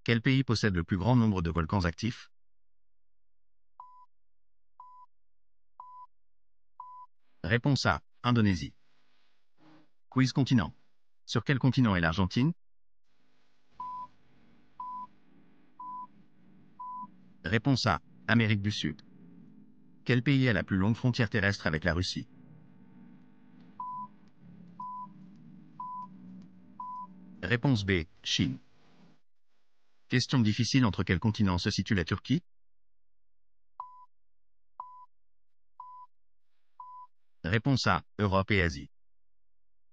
Quel pays possède le plus grand nombre de volcans actifs? Réponse A. Indonésie. Quiz continent. Sur quel continent est l'Argentine? Réponse A. Amérique du Sud. Quel pays a la plus longue frontière terrestre avec la Russie? Réponse B. Chine. Question difficile, entre quels continents se situe la Turquie? Réponse A. Europe et Asie.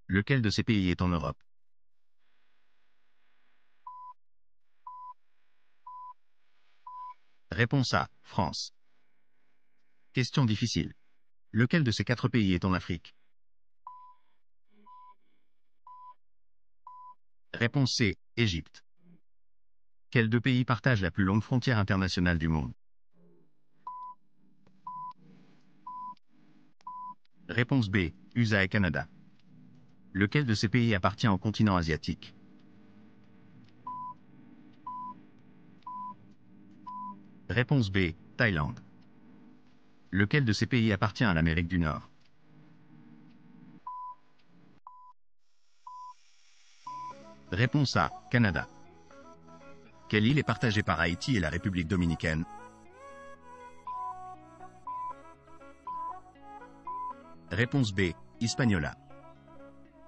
Lequel de ces pays est en Europe? Réponse A. France. Question difficile. Lequel de ces 4 pays est en Afrique? Réponse C. Égypte. Quels 2 pays partagent la plus longue frontière internationale du monde? Réponse B. USA et Canada. Lequel de ces pays appartient au continent asiatique? Réponse B. Thaïlande. Lequel de ces pays appartient à l'Amérique du Nord? Réponse A. Canada. Quelle île est partagée par Haïti et la République dominicaine? Réponse B. Hispaniola.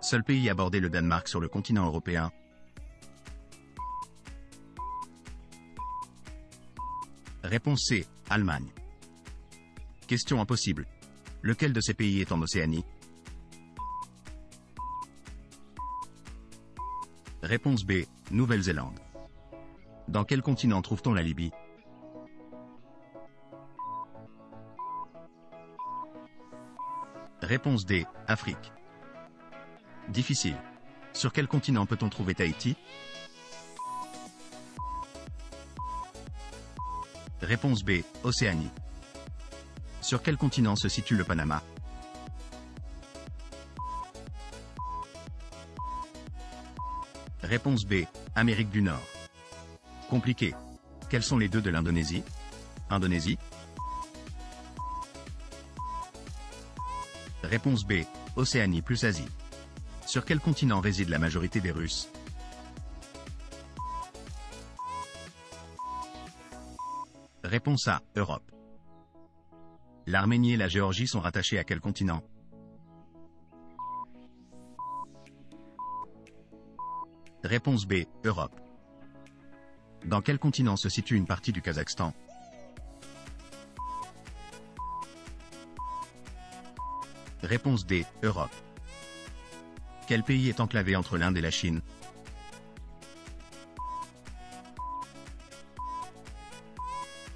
Seul pays à border le Danemark sur le continent européen. Réponse C. Allemagne. Question impossible. Lequel de ces pays est en Océanie? Réponse B. Nouvelle-Zélande. Dans quel continent trouve-t-on la Libye? Réponse D. Afrique. Difficile. Sur quel continent peut-on trouver Tahiti? Réponse B. Océanie. Sur quel continent se situe le Panama? Réponse B. Amérique du Nord. Compliqué. Quels sont les 2 de l'Indonésie? Indonésie. Réponse B. Océanie plus Asie. Sur quel continent réside la majorité des Russes? Réponse A. Europe. L'Arménie et la Géorgie sont rattachés à quel continent? Réponse B. Europe. Dans quel continent se situe une partie du Kazakhstan? Réponse D. Europe. Quel pays est enclavé entre l'Inde et la Chine?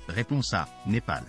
Réponse A. Népal.